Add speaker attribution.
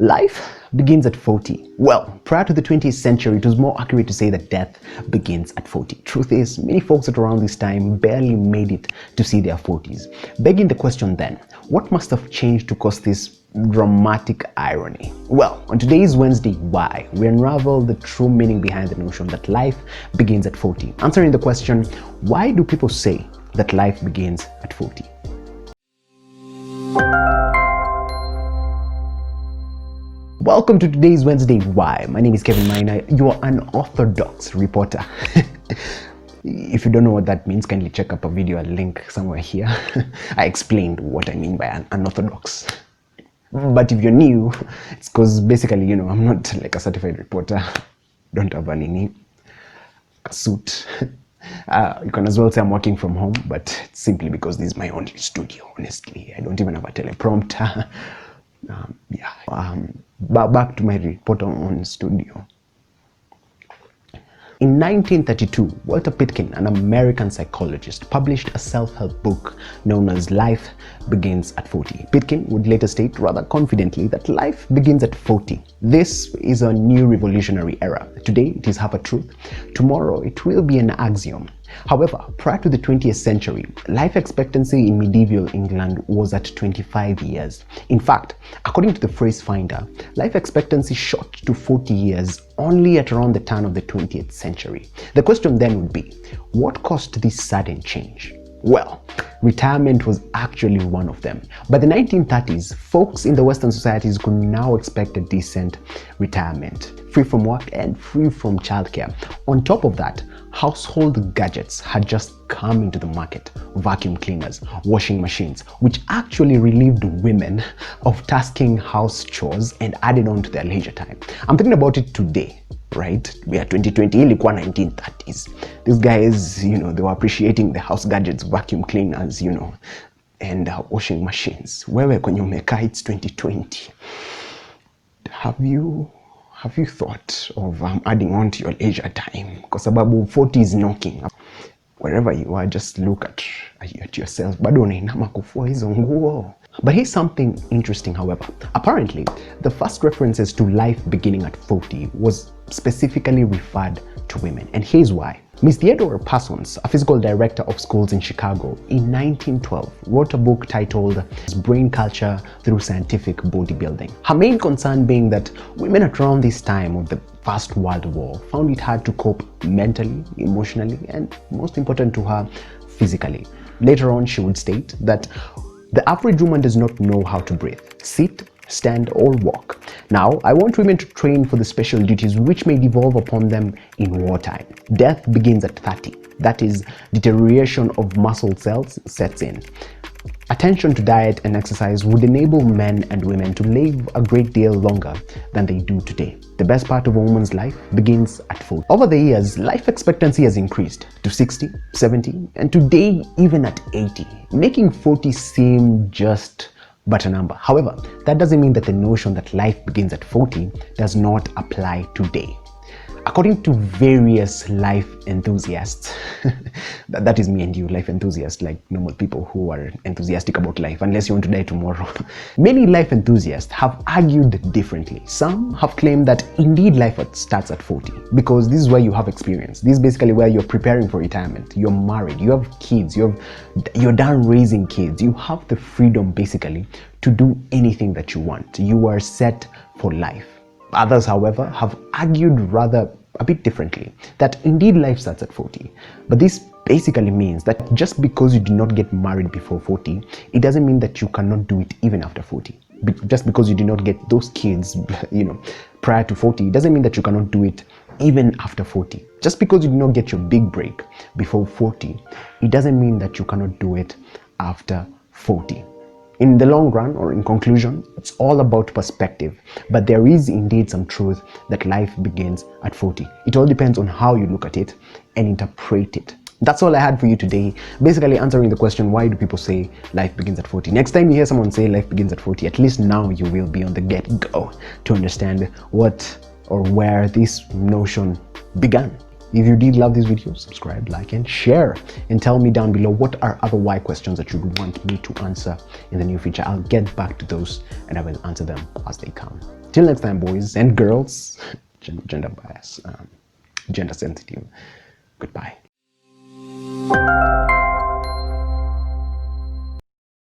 Speaker 1: Life begins at 40. Well, prior to the 20th century, it was more accurate to say that death begins at 40. Truth is, many folks at around this time barely made it to see their 40s. Begging the question then, what must have changed to cause this dramatic irony? Well, on today's Wednesday Why, we unravel the true meaning behind the notion that life begins at 40. Answering the question, why do people say that life begins at 40? Welcome to today's Wednesday Why. My name is Kevin Minor. You are an orthodox reporter. If you don't know what that means, kindly check up a video, a link somewhere here. I explained what I mean by an unorthodox. But if you're new, it's because basically, I'm not like a certified reporter. Don't have a suit. You can as well say I'm working from home, but it's simply because this is my only studio, honestly. I don't even have a teleprompter. But back to my report on studio. In 1932, Walter Pitkin, an American psychologist, published a self-help book known as Life Begins at 40. Pitkin would later state rather confidently that life begins at 40. This is a new revolutionary era. Today, it is half a truth. Tomorrow, it will be an axiom. However, prior to the 20th century, life expectancy in medieval England was at 25 years. In fact, according to the phrase finder, life expectancy shot to 40 years only at around the turn of the 20th century. The question then would be, what caused this sudden change? Well, retirement was actually one of them. By the 1930s, folks in the Western societies could now expect a decent retirement, free from work and free from childcare. On top of that, household gadgets had just come into the market. Vacuum cleaners, washing machines, which actually relieved women of tasking house chores and added on to their leisure time. I'm thinking about it today. Right? We are 2020, ilikuwa 1930s. These guys, they were appreciating the house gadgets, vacuum cleaners, and washing machines. Wewe kwenye umekaa, it's 2020. Have you thought of adding on to your leisure time? Kwa sababu 40 is knocking. Wherever you are, just look at yourself. Bado unainama kufua hizo nguo. But here's something interesting, however. Apparently, the first references to life beginning at 40 was specifically referred to women. And here's why. Miss Theodore Parsons, a physical director of schools in Chicago, in 1912 wrote a book titled Brain Culture Through Scientific Bodybuilding. Her main concern being that women at around this time of the First World War found it hard to cope mentally, emotionally, and most important to her, physically. Later on, she would state that the average woman does not know how to breathe, sit, stand, or walk. Now, I want women to train for the special duties which may devolve upon them in wartime. Death begins at 30. That is, deterioration of muscle cells sets in. Attention to diet and exercise would enable men and women to live a great deal longer than they do today. The best part of a woman's life begins at 40. Over the years, life expectancy has increased to 60, 70, and today even at 80, making 40 seem just but a number. However, that doesn't mean that the notion that life begins at 40 does not apply today. According to various life enthusiasts, that is me and you, life enthusiasts, like normal people who are enthusiastic about life, unless you want to die tomorrow. Many life enthusiasts have argued differently. Some have claimed that indeed life starts at 40 because this is where you have experience. This is basically where you're preparing for retirement. You're married, you have kids, you're done raising kids. You have the freedom basically to do anything that you want. You are set for life. Others, however, have argued rather a bit differently, that indeed life starts at 40. But this basically means that just because you did not get married before 40, it doesn't mean that you cannot do it even after 40. Just because you did not get those kids, prior to 40, it doesn't mean that you cannot do it even after 40. Just because you did not get your big break before 40, it doesn't mean that you cannot do it after 40. In the long run, or in conclusion, it's all about perspective, but there is indeed some truth that life begins at 40. It all depends on how you look at it and interpret it. That's all I had for you today, basically answering the question, why do people say life begins at 40? Next time you hear someone say life begins at 40, at least now you will be on the get-go to understand what or where this notion began. If you did love this video, subscribe, like, and share. And tell me down below what are other why questions that you would want me to answer in the near future. I'll get back to those and I will answer them as they come. Till next time, boys and girls, gender bias, gender sensitive. Goodbye.